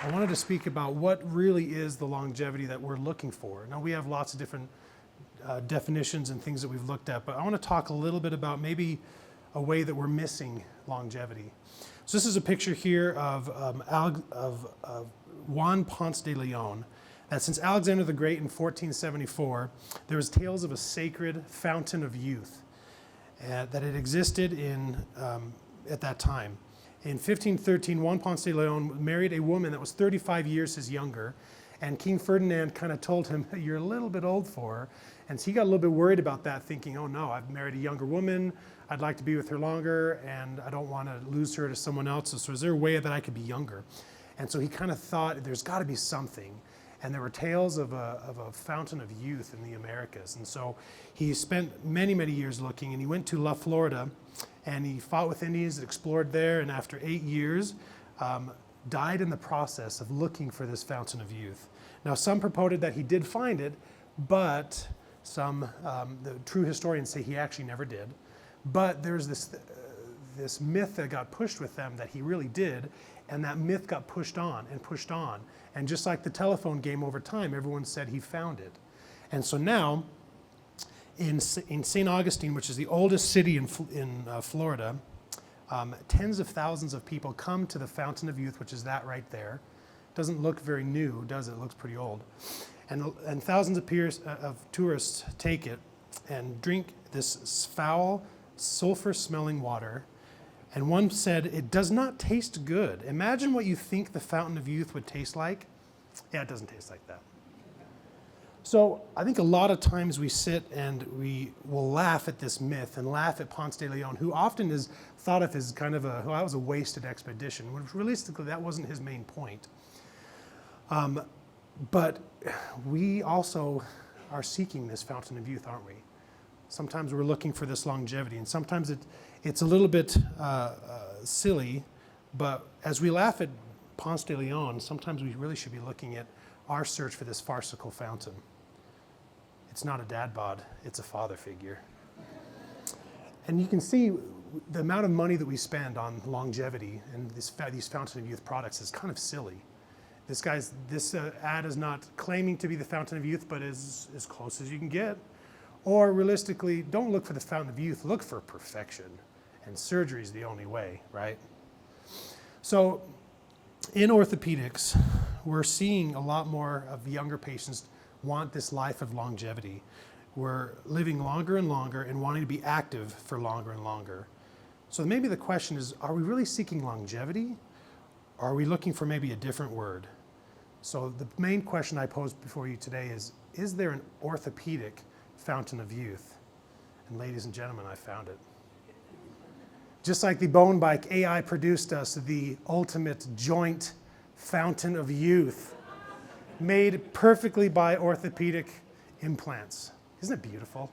I wanted to speak about what really is the longevity that we're looking for. Now, we have lots of different definitions and things that we've looked at, but I want to talk a little bit about maybe a way that we're missing longevity. So this is a picture here of Juan Ponce de Leon. That since Alexander the Great in 1474, there was tales of a sacred fountain of youth that had existed at that time. In 1513, Juan Ponce de Leon married a woman that was 35 years his younger, and King Ferdinand kind of told him, "You're a little bit old for her." And so he got a little bit worried about that, thinking, "Oh no, I've married a younger woman, I'd like to be with her longer, and I don't want to lose her to someone else, so is there a way that I could be younger?" And so he kind of thought, there's got to be something. And there were tales of a fountain of youth in the Americas. And so he spent many, many years looking, and he went to La Florida, and he fought with Indians, explored there, and after 8 years, died in the process of looking for this fountain of youth. Now, some promoted that he did find it, but the true historians say he actually never did. But there's this myth that got pushed with them that he really did, and that myth got pushed on and pushed on. And just like the telephone game over time, everyone said he found it. And so now, in St. Augustine, which is the oldest city in Florida, tens of thousands of people come to the Fountain of Youth, which is that right there. Doesn't look very new, does it? It looks pretty old. And thousands of tourists take it and drink this foul, sulfur-smelling water. And one said, "It does not taste good. Imagine what you think the Fountain of Youth would taste like." Yeah, it doesn't taste like that. So I think a lot of times we sit and we will laugh at this myth and laugh at Ponce de Leon, who often is thought of as kind of that was a wasted expedition, when realistically that wasn't his main point. But we also are seeking this Fountain of Youth, aren't we? Sometimes we're looking for this longevity, and sometimes it's a little bit silly, but as we laugh at Ponce de Leon, sometimes we really should be looking at our search for this farcical fountain. It's not a dad bod, it's a father figure. And you can see the amount of money that we spend on longevity and these Fountain of Youth products is kind of silly. This ad is not claiming to be the Fountain of Youth, but is as close as you can get. Or realistically, don't look for the Fountain of Youth, look for perfection. And surgery is the only way, right? So in orthopedics, we're seeing a lot more of younger patients want this life of longevity. We're living longer and longer and wanting to be active for longer and longer. So maybe the question is, are we really seeking longevity? Or are we looking for maybe a different word? So the main question I pose before you today is there an orthopedic Fountain of Youth? And ladies and gentlemen, I found it. Just like the Bone Bike, AI produced us the ultimate joint Fountain of Youth, made perfectly by orthopedic implants. Isn't it beautiful?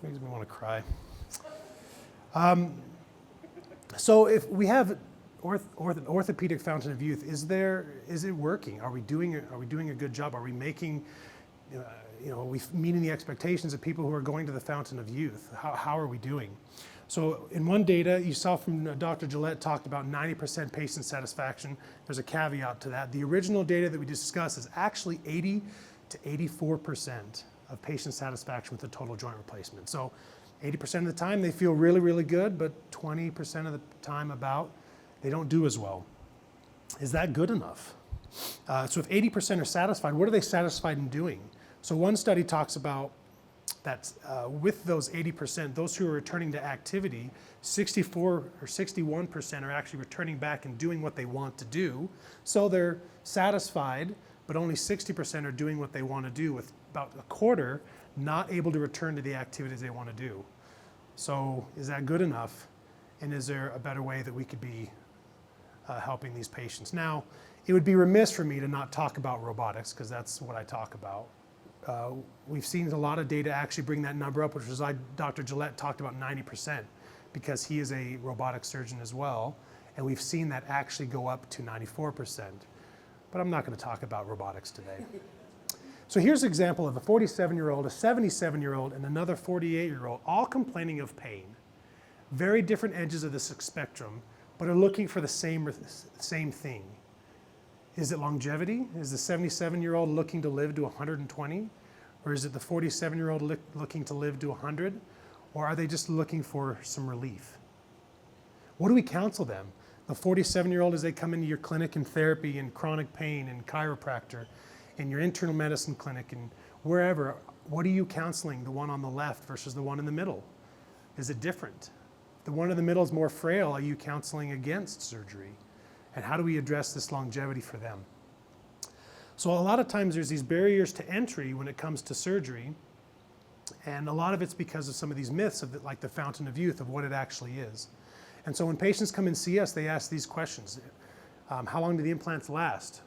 Makes me want to cry. So if we have orthopedic Fountain of Youth, is it working? Are we doing a good job? Are we making are we meeting the expectations of people who are going to the Fountain of Youth? How are we doing? So in one data, you saw from Dr. Gillette talked about 90% patient satisfaction. There's a caveat to that. The original data that we discussed is actually 80 to 84% of patient satisfaction with the total joint replacement. So 80% of the time they feel really, really good, but 20% of the time they don't do as well. Is that good enough? So if 80% are satisfied, what are they satisfied in doing? So one study talks about that with those 80%, those who are returning to activity, 64 or 61% are actually returning back and doing what they want to do. So they're satisfied, but only 60% are doing what they want to do, with about a quarter not able to return to the activities they want to do. So is that good enough? And is there a better way that we could be helping these patients? Now, it would be remiss for me to not talk about robotics, because that's what I talk about. We've seen a lot of data actually bring that number up, which was Dr. Gillette talked about 90%, because he is a robotic surgeon as well. And we've seen that actually go up to 94%. But I'm not going to talk about robotics today. So here's an example of a 47-year-old, a 77-year-old, and another 48-year-old, all complaining of pain. Very different edges of this spectrum, but are looking for the same thing. Is it longevity? Is the 77-year-old looking to live to 120? Or is it the 47-year-old looking to live to 100? Or are they just looking for some relief? What do we counsel them? The 47-year-old, as they come into your clinic in therapy and chronic pain and chiropractor, in your internal medicine clinic and wherever, what are you counseling? The one on the left versus the one in the middle? Is it different? The one in the middle is more frail. Are you counseling against surgery? And how do we address this longevity for them? So a lot of times there's these barriers to entry when it comes to surgery. And a lot of it's because of some of these myths of like the fountain of youth, of what it actually is. And so when patients come and see us, they ask these questions. How long do the implants last?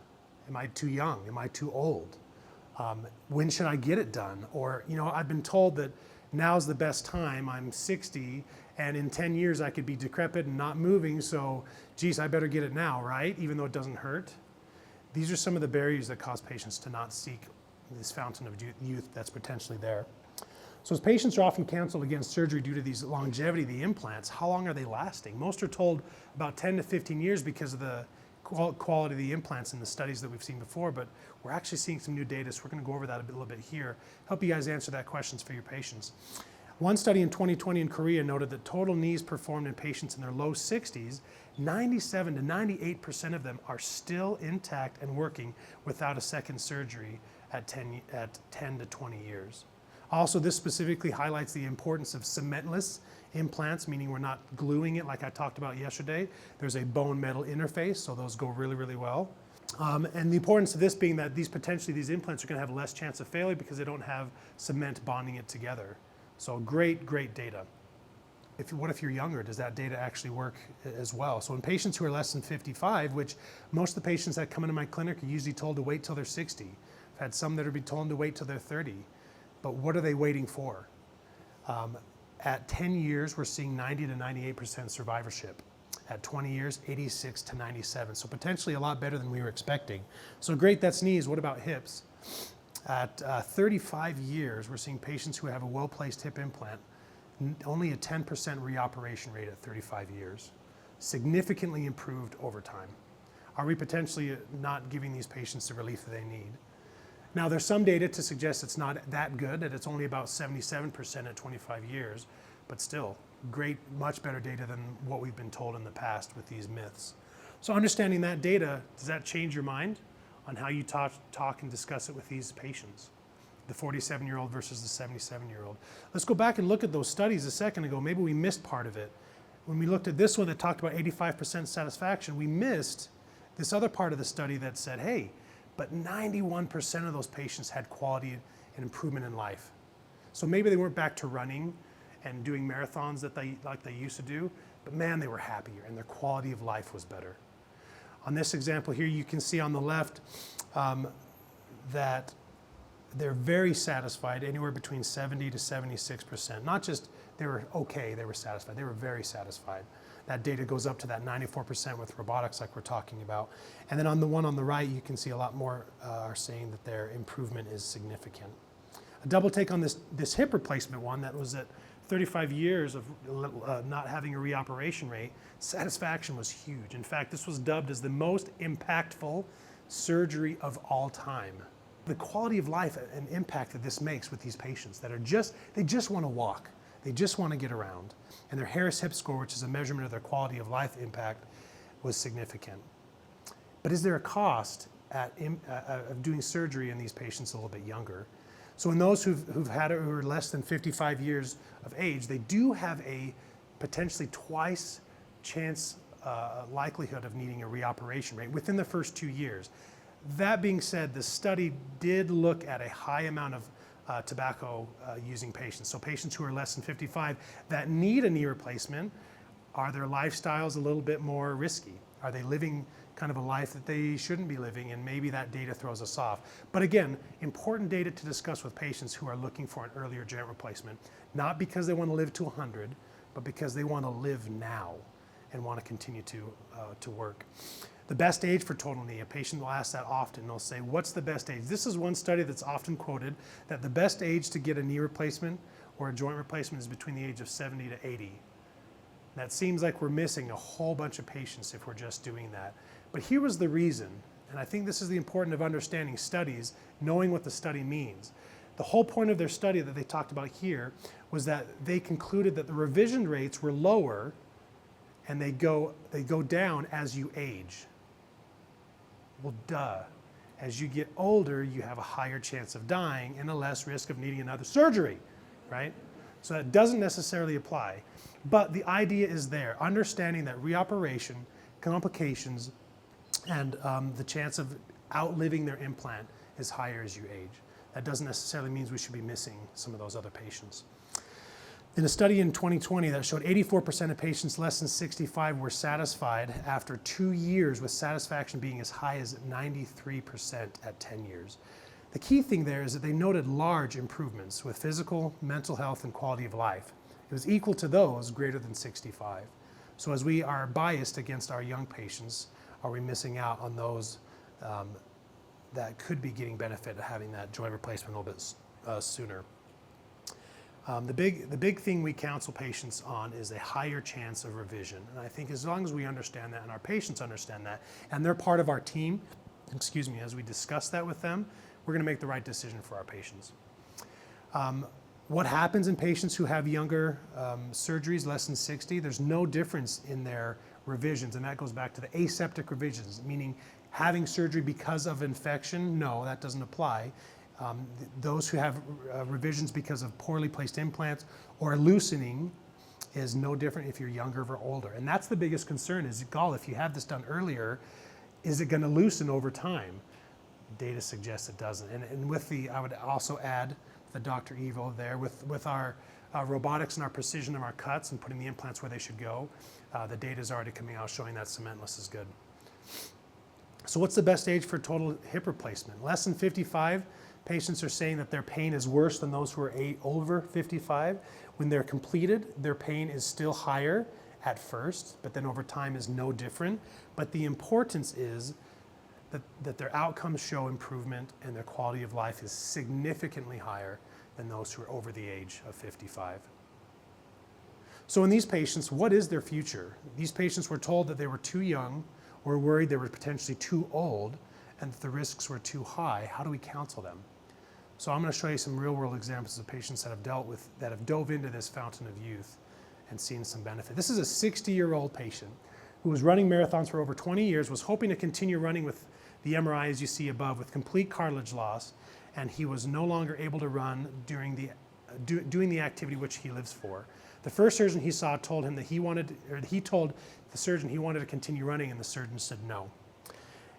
Am I too young? Am I too old? When should I get it done? Or, I've been told that now's the best time. I'm 60, and in 10 years I could be decrepit and not moving, so geez, I better get it now, right? Even though it doesn't hurt. These are some of the barriers that cause patients to not seek this fountain of youth that's potentially there. So as patients are often counseled against surgery due to these longevity of the implants, how long are they lasting? Most are told about 10 to 15 years because of the quality of the implants in the studies that we've seen before, but we're actually seeing some new data, so we're going to go over that a little bit here, help you guys answer that questions for your patients. One study in 2020 in Korea noted that total knees performed in patients in their low 60s, 97 to 98% of them are still intact and working without a second surgery at 10 to 20 years. Also, this specifically highlights the importance of cementless implants, meaning we're not gluing it like I talked about yesterday. There's a bone metal interface, so those go really, really well. And the importance of this being that these implants are going to have less chance of failure because they don't have cement bonding it together. So great, great data. What if you're younger? Does that data actually work as well? So in patients who are less than 55, which most of the patients that come into my clinic are usually told to wait till they're 60. I've had some that are being told to wait till they're 30. But what are they waiting for? At 10 years, we're seeing 90 to 98% survivorship. At 20 years, 86 to 97. So potentially a lot better than we were expecting. So great, that's knees. What about hips? At 35 years, we're seeing patients who have a well-placed hip implant, only a 10% reoperation rate at 35 years. Significantly improved over time. Are we potentially not giving these patients the relief that they need? Now, there's some data to suggest it's not that good, that it's only about 77% at 25 years, but still, great, much better data than what we've been told in the past with these myths. So understanding that data, does that change your mind on how you talk and discuss it with these patients? The 47-year-old versus the 77-year-old. Let's go back and look at those studies a second ago. Maybe we missed part of it. When we looked at this one that talked about 85% satisfaction, we missed this other part of the study that said, hey, but 91% of those patients had quality and improvement in life. So maybe they weren't back to running and doing marathons like they used to do, but man, they were happier and their quality of life was better. On this example here, you can see on the left that they're very satisfied, anywhere between 70 to 76%. Not just they were okay, they were satisfied, they were very satisfied. That data goes up to that 94% with robotics like we're talking about. And then on the one on the right, you can see a lot more are saying that their improvement is significant. A double take on this hip replacement one that was at 35 years of not having a reoperation rate, satisfaction was huge. In fact, this was dubbed as the most impactful surgery of all time. The quality of life and impact that this makes with these patients that are they just want to walk. They just want to get around. And their Harris hip score, which is a measurement of their quality of life impact, was significant. But is there a cost of doing surgery in these patients a little bit younger? So in those who've had it who are less than 55 years of age, they do have a potentially twice chance likelihood of needing a reoperation rate within the first 2 years. That being said, the study did look at a high amount of tobacco using patients. So patients who are less than 55 that need a knee replacement, are their lifestyles a little bit more risky? Are they living kind of a life that they shouldn't be living? And maybe that data throws us off. But again, important data to discuss with patients who are looking for an earlier joint replacement, not because they want to live to 100, but because they want to live now and want to continue to work. The best age for total knee, a patient will ask that often. They'll say, what's the best age? This is one study that's often quoted, that the best age to get a knee replacement or a joint replacement is between the age of 70 to 80. That seems like we're missing a whole bunch of patients if we're just doing that. But here was the reason, And I think this is the importance of understanding studies, knowing what the study means. The whole point of their study that they talked about here was that they concluded that the revision rates were lower and they go down as you age. Well, duh. As you get older, you have a higher chance of dying and a less risk of needing another surgery, right? So that doesn't necessarily apply. But the idea is there, understanding that reoperation, complications, and the chance of outliving their implant is higher as you age. That doesn't necessarily mean we should be missing some of those other patients. In a study in 2020 that showed 84% of patients less than 65 were satisfied after 2 years, with satisfaction being as high as 93% at 10 years. The key thing there is that they noted large improvements with physical, mental health, and quality of life. It was equal to those greater than 65. So as we are biased against our young patients, are we missing out on those that could be getting benefit of having that joint replacement a little bit sooner? The big thing we counsel patients on is a higher chance of revision. And I think as long as we understand that and our patients understand that, and they're part of our team, as we discuss that with them, we're going to make the right decision for our patients. What happens in patients who have younger surgeries, less than 60? There's no difference in their revisions, and that goes back to the aseptic revisions, meaning having surgery because of infection. No, that doesn't apply. Those who have revisions because of poorly placed implants or loosening is no different if you're younger or older. And that's the biggest concern is, if you have this done earlier, is it going to loosen over time? Data suggests it doesn't. And I would also add the Dr. Evo there, with our robotics and our precision of our cuts and putting the implants where they should go, the data is already coming out showing that cementless is good. So what's the best age for total hip replacement? Less than 55, patients are saying that their pain is worse than those who are over 55. When they're completed, their pain is still higher at first, but then over time is no different. But the importance is that their outcomes show improvement and their quality of life is significantly higher than those who are over the age of 55. So in these patients, what is their future? These patients were told that they were too young, or worried they were potentially too old, and that the risks were too high. How do we counsel them? So I'm going to show you some real-world examples of patients that have dove into this fountain of youth and seen some benefit. This is a 60-year-old patient who was running marathons for over 20 years, was hoping to continue running with the MRI as you see above, with complete cartilage loss, and he was no longer able to run during doing the activity which he lives for. The first surgeon he saw told him that he told the surgeon he wanted to continue running, and the surgeon said no,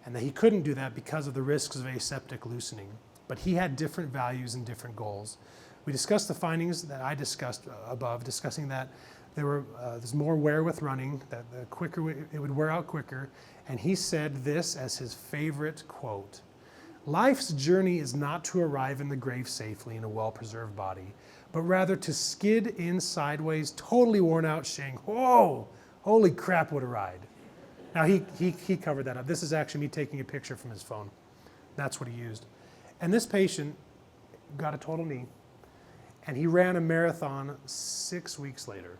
and that he couldn't do that because of the risks of aseptic loosening. But he had different values and different goals. We discussed the findings that I discussed above, discussing that there's more wear with running, that the quicker it would wear out quicker, and he said this as his favorite quote: "Life's journey is not to arrive in the grave safely in a well-preserved body, but rather to skid in sideways, totally worn out, saying, 'Whoa, holy crap, what a ride.'" Now he covered that up. This is actually me taking a picture from his phone. That's what he used. And this patient got a total knee, and he ran a marathon 6 weeks later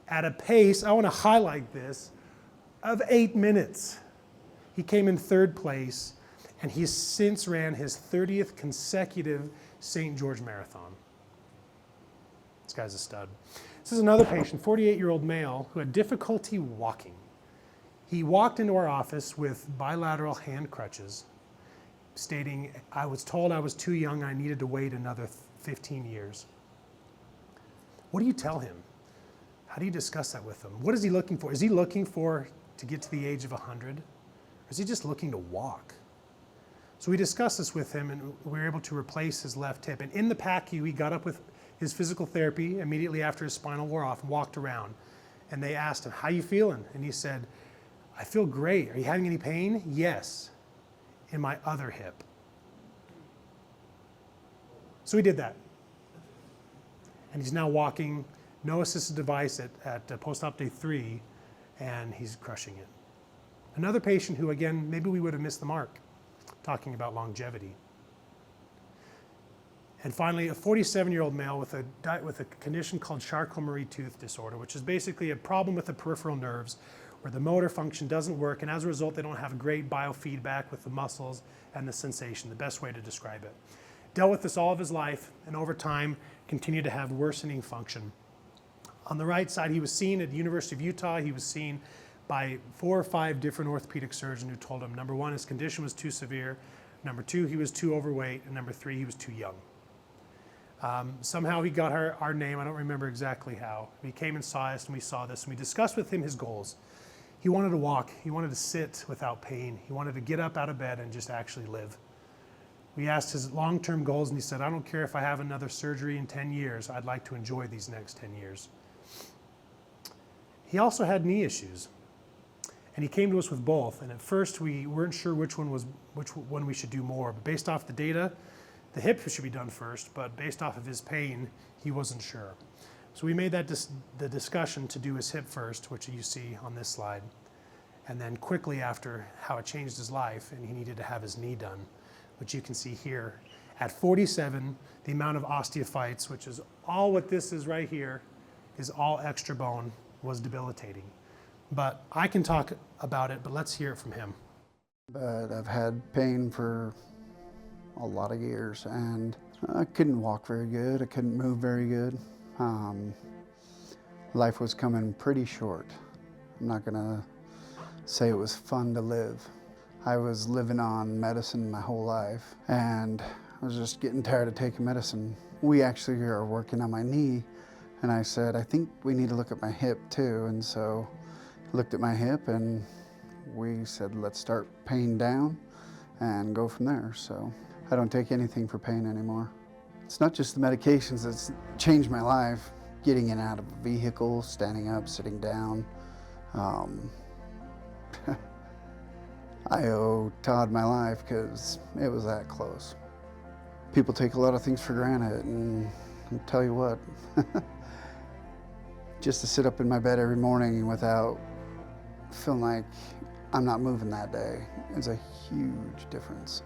at a pace, I want to highlight this, of 8 minutes. He came in 3rd place, and he's since ran his 30th consecutive St. George Marathon. This guy's a stud. This is another patient, 48-year-old male, who had difficulty walking. He walked into our office with bilateral hand crutches, stating, "I was told I was too young, I needed to wait another 15 years. What do you tell him? How do you discuss that with him? What is he looking for? Is he looking to get to the age of 100? Or is he just looking to walk? So we discussed this with him, and we were able to replace his left hip. And in the PACU, he got up with his physical therapy immediately after his spinal wore off and walked around. And they asked him, "How you feeling?" And he said, "I feel great. Are you having any pain?" "Yes, in my other hip." So we did that. And he's now walking, no assisted device at post-op day 3, and he's crushing it. Another patient who, again, maybe we would have missed the mark, talking about longevity. And finally, a 47-year-old male with a condition called Charcot-Marie tooth disorder, which is basically a problem with the peripheral nerves, where the motor function doesn't work, and as a result, they don't have great biofeedback with the muscles and the sensation, the best way to describe it. Dealt with this all of his life, and over time, continued to have worsening function. On the right side, he was seen at the University of Utah. He was seen by 4 or 5 different orthopedic surgeons who told him, number 1, his condition was too severe, number 2, he was too overweight, and number 3, he was too young. Somehow he got our name. I don't remember exactly how. He came and saw us, and we saw this, and we discussed with him his goals. He wanted to walk. He wanted to sit without pain. He wanted to get up out of bed and just actually live. We asked his long-term goals, and he said, I don't care if I have another surgery in 10 years. I'd like to enjoy these next 10 years. He also had knee issues, and he came to us with both. And at first, we weren't sure which one we should do more. But based off the data, the hip should be done first. But based off of his pain, he wasn't sure. So we made that the discussion to do his hip first, which you see on this slide. And then quickly after, how it changed his life, and he needed to have his knee done, which you can see here. At 47, the amount of osteophytes, which is all what this is right here, is all extra bone, was debilitating. But I can talk about it, but let's hear it from him. But I've had pain for a lot of years, and I couldn't walk very good. I couldn't move very good. Life was coming pretty short. I'm not gonna say it was fun to live. I was living on medicine my whole life, and I was just getting tired of taking medicine. We actually are working on my knee, and I said, I think we need to look at my hip too. And so I looked at my hip, and we said, let's start pain down and go from there. So I don't take anything for pain anymore. It's not just the medications that's changed my life. Getting in and out of a vehicle, standing up, sitting down. I owe Todd my life because it was that close. People take a lot of things for granted, and I'll tell you what, just to sit up in my bed every morning without feeling like I'm not moving that day is a huge difference.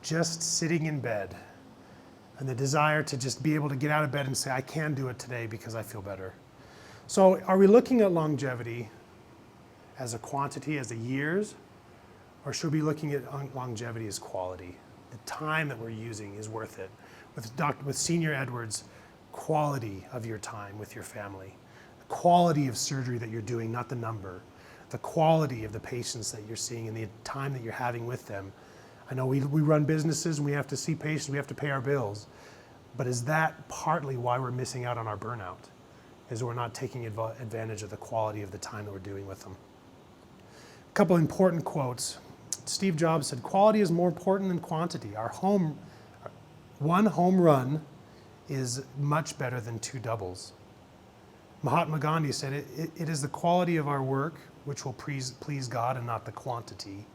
Just sitting in bed and the desire to just be able to get out of bed and say, I can do it today because I feel better. So are we looking at longevity as a quantity, as the years, or should we be looking at longevity as quality? The time that we're using is worth it. With Senior Edwards, quality of your time with your family, the quality of surgery that you're doing, not the number, the quality of the patients that you're seeing and the time that you're having with them. I know we run businesses and we have to see patients, we have to pay our bills, but is that partly why we're missing out on our burnout? Is we're not taking advantage of the quality of the time that we're doing with them. A couple important quotes. Steve Jobs said, quality is more important than quantity. One home run is much better than 2 doubles. Mahatma Gandhi said, it is the quality of our work which will please God and not the quantity.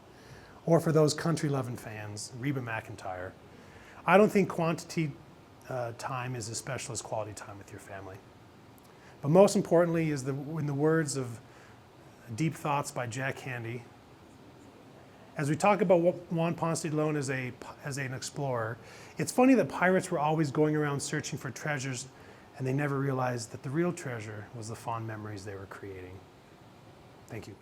Or for those country-loving fans, Reba McEntire, I don't think quantity time is as special as quality time with your family. But most importantly is in the words of Deep Thoughts by Jack Handey, as we talk about Juan Ponce de Leon as an explorer, it's funny that pirates were always going around searching for treasures, and they never realized that the real treasure was the fond memories they were creating. Thank you.